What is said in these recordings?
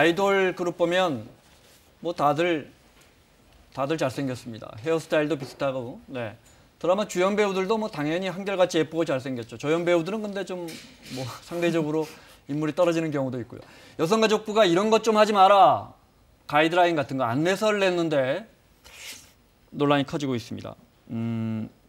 아이돌 그룹 보면 뭐 다들 잘생겼습니다. 헤어스타일도 비슷하고. 네. 드라마 주연 배우들도 뭐 당연히 한결같이 예쁘고 잘생겼죠. 조연 배우들은 근데 좀 뭐 상대적으로 인물이 떨어지는 경우도 있고요. 여성가족부가 이런 것 좀 하지 마라. 가이드라인 같은 거 안내서를 냈는데 논란이 커지고 있습니다.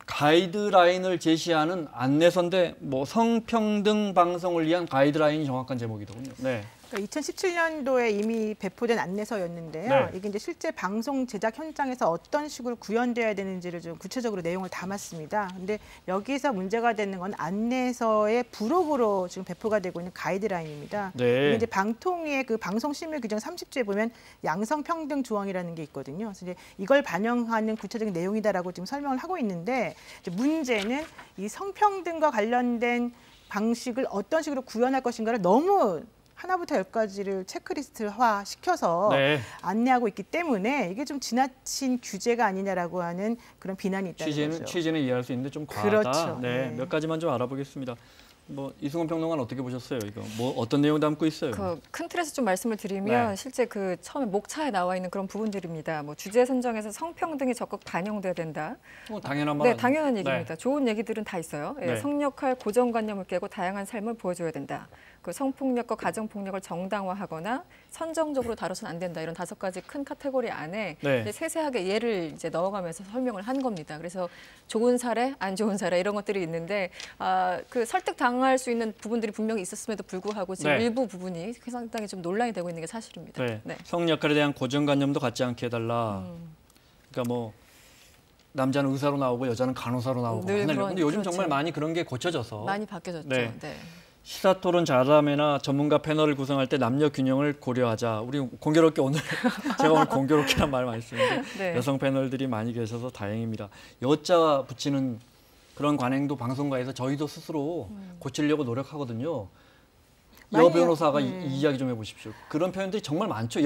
가이드라인을 제시하는 안내서인데 뭐 성평등 방송을 위한 가이드라인이 정확한 제목이더군요. 네. 2017년도에 이미 배포된 안내서였는데요. 네. 이게 이제 실제 방송 제작 현장에서 어떤 식으로 구현돼야 되는지를 좀 구체적으로 내용을 담았습니다. 근데 여기서 문제가 되는 건 안내서의 부록으로 지금 배포가 되고 있는 가이드라인입니다. 네. 이게 이제 방통위의 그 방송심의 규정 30조에 보면 양성평등 조항이라는 게 있거든요. 그래서 이제 이걸 반영하는 구체적인 내용이다라고 지금 설명을 하고 있는데 이제 문제는 이 성평등과 관련된 방식을 어떤 식으로 구현할 것인가를 너무 하나부터 열까지를 체크리스트화 시켜서 네. 안내하고 있기 때문에 이게 좀 지나친 규제가 아니냐라고 하는 그런 비난이 있다는 거죠. 취지는 이해할 수 있는데 좀 과하다. 그렇죠. 네. 네. 몇 가지만 좀 알아보겠습니다. 뭐 이승원 평론가는 어떻게 보셨어요? 이거 뭐 어떤 내용 담고 있어요? 그 큰 틀에서 좀 말씀을 드리면 네. 실제 그 처음에 목차에 나와 있는 그런 부분들입니다. 뭐 주제 선정에서 성평등이 적극 반영돼야 된다. 당연한 말. 네, 당연한 네. 얘기입니다. 좋은 얘기들은 다 있어요. 예, 네. 성역할 고정관념을 깨고 다양한 삶을 보여줘야 된다. 그 성폭력과 가정폭력을 정당화하거나 선정적으로 다뤄서는 안 된다. 이런 5가지 큰 카테고리 안에 네. 이제 세세하게 예를 이제 넣어가면서 설명을 한 겁니다. 그래서 좋은 사례, 안 좋은 사례 이런 것들이 있는데 그 설득 당할 수 있는 부분들이 분명히 있었음에도 불구하고 지금 네. 일부 부분이 상당히 좀 논란이 되고 있는 게 사실입니다. 네. 네. 성 역할에 대한 고정관념도 갖지 않게 해달라. 그러니까 뭐 남자는 의사로 나오고 여자는 간호사로 나오고 늘 하늘. 그런- 근데 요즘 그렇죠. 정말 많이 그런 게 고쳐져서 많이 바뀌어졌죠. 네. 네. 시사토론 자담회나 전문가 패널을 구성할 때 남녀 균형을 고려하자. 우리 공교롭게 오늘 제가 오늘 공교롭게란 말 많이 쓰는데 네. 여성 패널들이 많이 계셔서 다행입니다. 여자 붙이는 그런 관행도 방송가에서 저희도 스스로 고치려고 노력하거든요. 여 많이 변호사가 이 이야기 좀 해보십시오. 그런 표현들이 정말 많죠.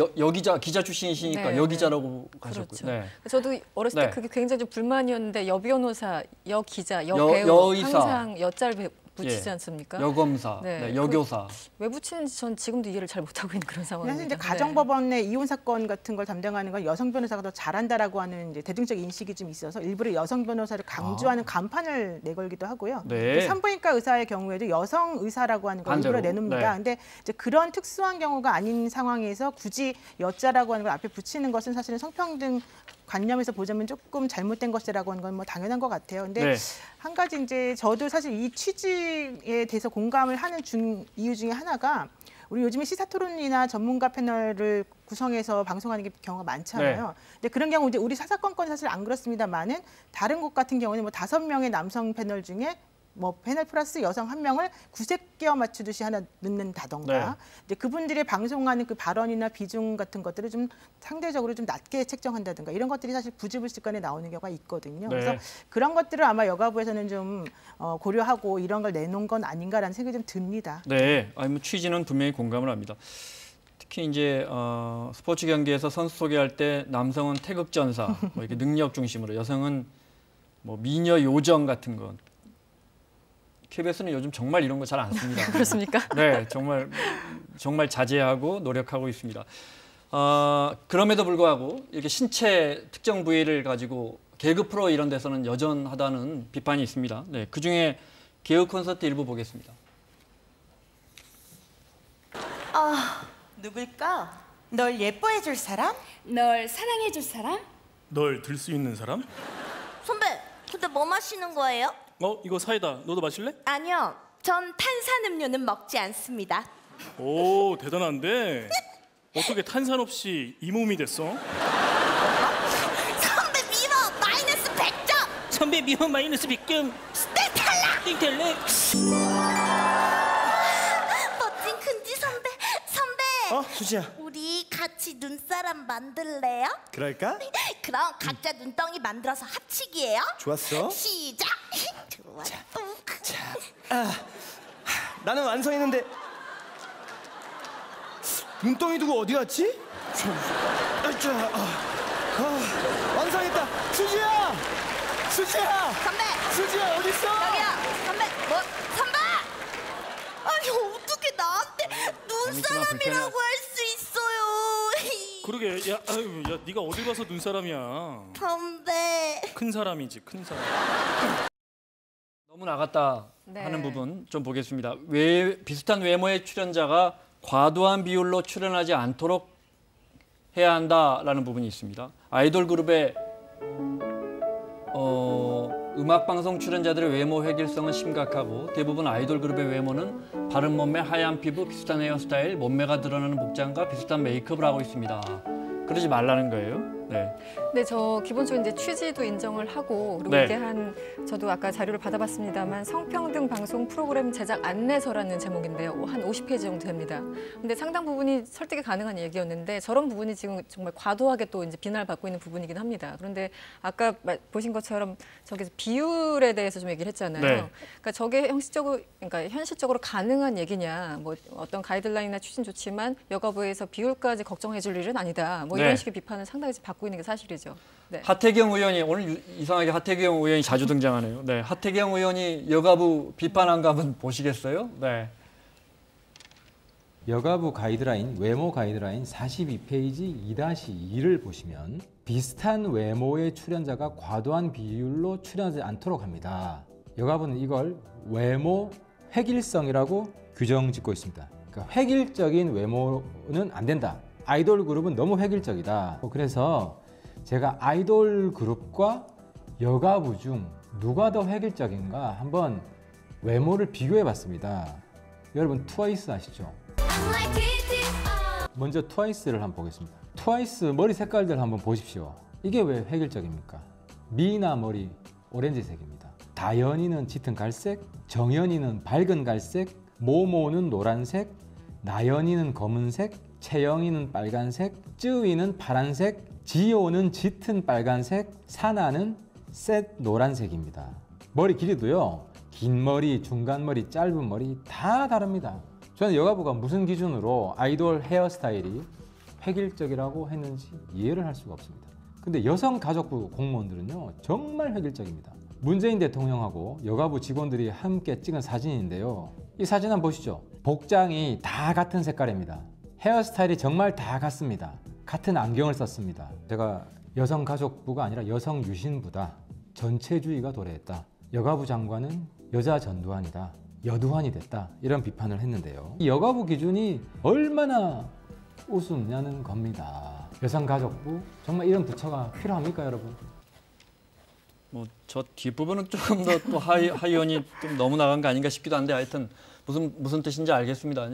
기자 출신이시니까 네, 여기자라고 네. 하셨고요. 그렇죠. 네. 저도 어렸을 네. 때 그게 굉장히 좀 불만이었는데 여 변호사, 여 기자, 여 여- 배우 여의사. 항상 여자를 붙이지 예. 않습니까? 여검사, 네. 네, 여교사. 왜 붙이는지 전 지금도 이해를 잘 못하고 있는 그런 상황입니다. 사실 이제 네. 가정법원의 이혼 사건 같은 걸 담당하는 건 여성 변호사가 더 잘한다라고 하는 이제 대중적 인식이 좀 있어서 일부러 여성 변호사를 강조하는 간판을 내걸기도 하고요. 네. 산부인과 의사의 경우에도 여성 의사라고 하는 걸 반대로. 일부러 내놓습니다. 네. 근데 이제 그런 특수한 경우가 아닌 상황에서 굳이 여자라고 하는 걸 앞에 붙이는 것은 사실은 성평등 관념에서 보자면 조금 잘못된 것이라고 하는 건 뭐 당연한 것 같아요. 근데 네. 한 가지 이제 저도 사실 이 취지에 대해서 공감을 하는 이유 중에 하나가 우리 요즘에 시사토론이나 전문가 패널을 구성해서 방송하는 경우가 많잖아요. 네. 근데 그런 경우 이제 우리 사사건건 사실 안 그렇습니다만은 다른 곳 같은 경우는 뭐 5명의 남성 패널 중에 뭐 패널 플러스 여성 1명을 구색 끼워 맞추듯이 하나 넣는다던가 네. 이제 그분들의 방송하는 그 발언이나 비중 같은 것들을 좀 상대적으로 좀 낮게 책정한다든가 이런 것들이 사실 부지불식간에 나오는 경우가 있거든요. 네. 그래서 그런 것들을 아마 여가부에서는 좀 고려하고 이런 걸 내놓은 건 아닌가라는 생각이 좀 듭니다. 네, 아니 뭐 취지는 분명히 공감을 합니다. 특히 이제 스포츠 경기에서 선수 소개할 때 남성은 태극전사, 뭐 이렇게 능력 중심으로, 여성은 뭐 미녀 요정 같은 것. KBS는 요즘 정말 이런 거 잘 안 씁니다. 그렇습니까? 네, 정말 자제하고 노력하고 있습니다. 그럼에도 불구하고 이렇게 신체 특정 부위를 가지고 개그 프로 이런 데서는 여전하다는 비판이 있습니다. 네, 그 중에 개그 콘서트 일부 보겠습니다. 누굴까? 널 예뻐해줄 사람? 널 사랑해줄 사람? 널 들 수 있는 사람? 선배, 근데 뭐 마시는 거예요? 이거 사이다. 너도 마실래? 아니요, 전 탄산음료는 먹지 않습니다. 오, 대단한데. 어떻게 탄산 없이 이 몸이 됐어? 선배 미워! 마이너스 100점! 선배 미워 마이너스 100점. 땡 탈락! 땡텔레. 멋진 큰지 선배! 수지야. 우리 같이 눈사람 만들래요? 그럴까? 그럼 각자 눈덩이 만들어서 합치기예요? 좋았어. 시작! 좋아. 나는 완성했는데 눈덩이 두고 어디 갔지? 완성했다. 수지야! 수지야 어디 있어? 여기요! 선배! 선배! 아니 어떻게 나한테 눈사람이라고 할 수 있어요? 그러게 야, 아유, 야 네가 어디 가서 눈사람이야. 선배. 큰 사람이지 큰 사람. 너무 나갔다 네. 하는 부분 좀 보겠습니다. 비슷한 외모의 출연자가 과도한 비율로 출연하지 않도록 해야 한다라는 부분이 있습니다. 아이돌 그룹의 음악방송 출연자들의 외모 획일성은 심각하고 대부분 아이돌 그룹의 외모는 바른 몸매, 하얀 피부, 비슷한 헤어스타일, 몸매가 드러나는 복장과 비슷한 메이크업을 하고 있습니다. 그러지 말라는 거예요. 네. 네, 저 기본적으로 이제 취지도 인정을 하고 그리고 네. 이게 저도 아까 자료를 받아봤습니다만 성평등 방송 프로그램 제작 안내서라는 제목인데요. 한 50페이지 정도 됩니다. 근데 상당 부분이 설득이 가능한 얘기였는데 저런 부분이 지금 정말 과도하게 또 이제 비난을 받고 있는 부분이긴 합니다. 그런데 아까 보신 것처럼 저기서 비율에 대해서 좀 얘기를 했잖아요. 네. 그러니까 저게 현실적으로 가능한 얘기냐, 뭐 어떤 가이드라인이나 추진 좋지만 여가부에서 비율까지 걱정해줄 일은 아니다. 뭐 이런 네. 식의 비판을 상당히 받고 있는 게 사실이죠. 네. 하태경 의원이 오늘 이상하게 하태경 의원이 자주 등장하네요. 네, 하태경 의원이 여가부 비판한 거 한번 보시겠어요? 네. 여가부 가이드라인, 외모 가이드라인 42페이지 2-2를 보시면 비슷한 외모의 출연자가 과도한 비율로 출연하지 않도록 합니다. 여가부는 이걸 외모 획일성이라고 규정 짓고 있습니다. 그러니까 획일적인 외모는 안 된다. 아이돌 그룹은 너무 획일적이다. 그래서 제가 아이돌 그룹과 여가부 중 누가 더 획일적인가 한번 외모를 비교해 봤습니다. 여러분 트와이스 아시죠? 먼저 트와이스를 한번 보겠습니다. 트와이스 머리 색깔들 한번 보십시오. 이게 왜 획일적입니까? 미나 머리 오렌지색입니다. 다현이는 짙은 갈색, 정연이는 밝은 갈색, 모모는 노란색, 나연이는 검은색, 채영이는 빨간색, 쯔위는 파란색, 지호는 짙은 빨간색, 사나는 셋 노란색입니다. 머리 길이도요. 긴 머리, 중간 머리, 짧은 머리 다 다릅니다. 저는 여가부가 무슨 기준으로 아이돌 헤어스타일이 획일적이라고 했는지 이해를 할 수가 없습니다. 근데 여성가족부 공무원들은요. 정말 획일적입니다. 문재인 대통령하고 여가부 직원들이 함께 찍은 사진인데요. 이 사진 한번 보시죠. 복장이 다 같은 색깔입니다. 헤어스타일이 정말 다 같습니다. 같은 안경을 썼습니다. 제가 여성가족부가 아니라 여성유신부다. 전체주의가 도래했다. 여가부 장관은 여자 전두환이다. 여두환이 됐다. 이런 비판을 했는데요. 이 여가부 기준이 얼마나 우습냐는 겁니다. 여성가족부 정말 이런 부처가 필요합니까, 여러분? 뭐 저 뒷부분은 조금 더 또 하 의원이 좀 너무 나간 거 아닌가 싶기도 한데 하여튼 무슨 뜻인지 알겠습니다.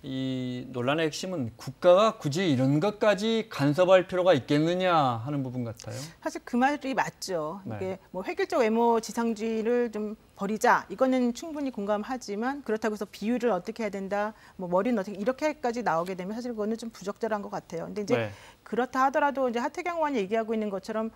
이 논란의 핵심은 국가가 굳이 이런 것까지 간섭할 필요가 있겠느냐 하는 부분 같아요. 사실 그 말이 맞죠. 네. 이게 뭐 획일적 외모 지상주의를 좀 버리자. 이거는 충분히 공감하지만 그렇다고 해서 비율을 어떻게 해야 된다. 뭐 머리는 어떻게 이렇게까지 나오게 되면 사실 그거는 좀 부적절한 것 같아요. 근데 이제 네. 그렇다 하더라도 이제 하태경 의원이 얘기하고 있는 것처럼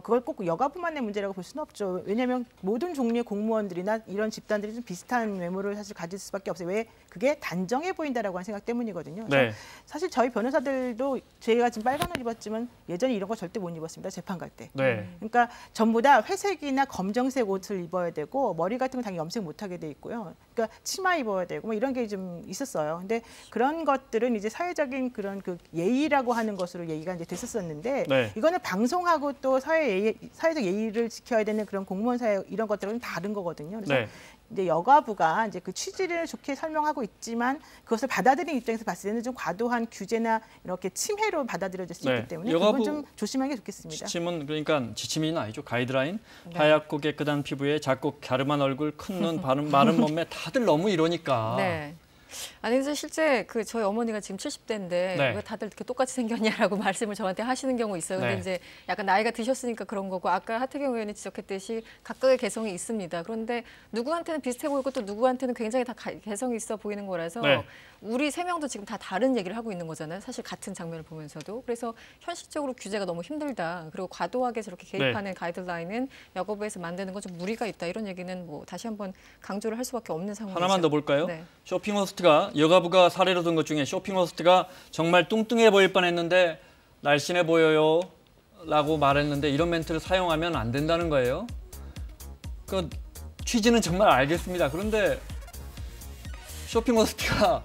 그걸 꼭 여가부만의 문제라고 볼 수는 없죠. 왜냐하면 모든 종류의 공무원들이나 이런 집단들이 좀 비슷한 외모를 사실 가질 수밖에 없어요. 왜? 그게 단정해 보인다라고 하는 생각 때문이거든요. 네. 사실 저희 변호사들도 제가 지금 빨간 옷 입었지만 예전에 이런 거 절대 못 입었습니다. 재판 갈 때. 네. 그러니까 전부 다 회색이나 검정색 옷을 입어야 되고 머리 같은 건 당연히 염색 못 하게 돼 있고요. 그러니까 치마 입어야 되고 뭐 이런 게 좀 있었어요. 근데 그런 것들은 이제 사회적인 그런 그 예의라고 하는 것으로 얘기가 이제 됐었었는데 네. 이거는 방송하고 또 사회적 예의를 지켜야 되는 그런 공무원 사회 이런 것들은 다른 거거든요. 그래서 네. 이제 여가부가 이제 그 취지를 좋게 설명하고 있지만 그것을 받아들이는 입장에서 봤을 때는 좀 과도한 규제나 이렇게 침해로 받아들여질 수 네. 있기 때문에 여가부 그건 좀 조심하는 게 좋겠습니다. 지침은 그러니까 지침이 아니죠. 가이드라인. 하얗고 깨끗한 피부에 작고 갸름한 얼굴, 큰 눈, 마른 몸매 다들 너무 이러니까. 네. 아니 그래서 실제 그 저희 어머니가 지금 70대인데 네. 왜 다들 이렇게 똑같이 생겼냐라고 말씀을 저한테 하시는 경우 있어요. 근데 네. 이제 약간 나이가 드셨으니까 그런 거고 아까 하태경 의원이 지적했듯이 각각의 개성이 있습니다. 그런데 누구한테는 비슷해 보이고 또 누구한테는 굉장히 다 개성이 있어 보이는 거라서 네. 우리 세 명도 지금 다 다른 얘기를 하고 있는 거잖아요. 사실 같은 장면을 보면서도. 그래서 현실적으로 규제가 너무 힘들다. 그리고 과도하게 저렇게 개입하는 가이드라인은 여가부에서 만드는 건 좀 무리가 있다. 이런 얘기는 뭐 다시 한번 강조를 할 수밖에 없는 상황이죠. 하나만 더 볼까요? 네. 쇼핑 호스트가 여가부가 사례로 든 것 중에 쇼핑 호스트가 정말 뚱뚱해 보일 뻔했는데 날씬해 보여요 라고 말했는데 이런 멘트를 사용하면 안 된다는 거예요. 그 취지는 정말 알겠습니다. 그런데 쇼핑 호스트가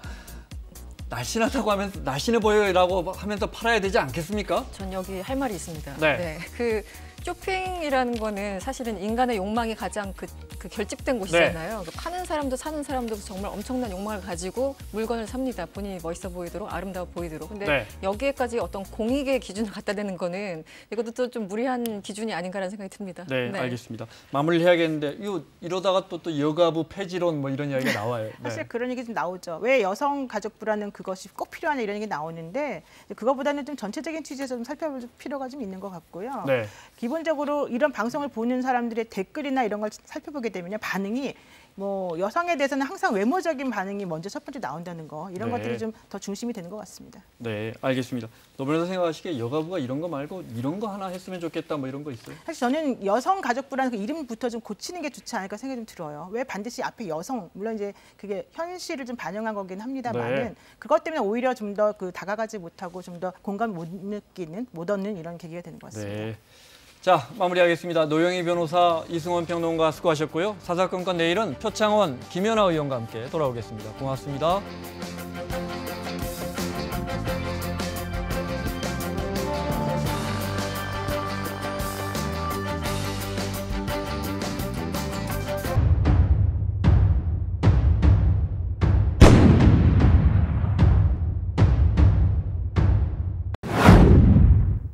날씬하다고 하면서 날씬해 보여요라고 하면서 팔아야 되지 않겠습니까? 전 여기 할 말이 있습니다. 네. 그 쇼핑이라는 거는 사실은 인간의 욕망이 가장 그 결집된 곳이잖아요. 파는 사람도 사는 사람도 정말 엄청난 욕망을 가지고 물건을 삽니다. 본인이 멋있어 보이도록 아름다워 보이도록. 근데 네. 여기에까지 어떤 공익의 기준을 갖다 대는 거는 이것도 또 좀 무리한 기준이 아닌가라는 생각이 듭니다. 네, 알겠습니다. 마무리해야겠는데 이러다가 또 여가부 폐지론 뭐 이런 이야기가 나와요. 네. 사실 그런 얘기 좀 나오죠. 왜 여성 가족부라는 그것이 꼭 필요하냐 이런 얘기 나오는데 그거보다는 좀 전체적인 취지에서 좀 살펴볼 필요가 좀 있는 것 같고요. 네. 기본적으로 이런 방송을 보는 사람들의 댓글이나 이런 걸 살펴보게 되면 반응이 뭐 여성에 대해서는 항상 외모적인 반응이 먼저 첫 번째 나온다는 거 이런 네. 것들이 좀 더 중심이 되는 것 같습니다. 네, 알겠습니다. 노변호사 생각하시기에 여가부가 이런 거 말고 이런 거 하나 했으면 좋겠다 뭐 이런 거 있어요? 사실 저는 여성 가족부라는 그 이름부터 좀 고치는 게 좋지 않을까 생각이 좀 들어요. 왜 반드시 앞에 여성, 물론 이제 그게 현실을 좀 반영한 거긴 합니다만은 네. 그것 때문에 오히려 좀 더 그 다가가지 못하고 좀 더 공감을 못 느끼는, 못 얻는 이런 계기가 되는 것 같습니다. 네. 자, 마무리하겠습니다. 노영희 변호사, 이승원 평론가 수고하셨고요. 사사건건 내일은 표창원, 김연아 의원과 함께 돌아오겠습니다. 고맙습니다.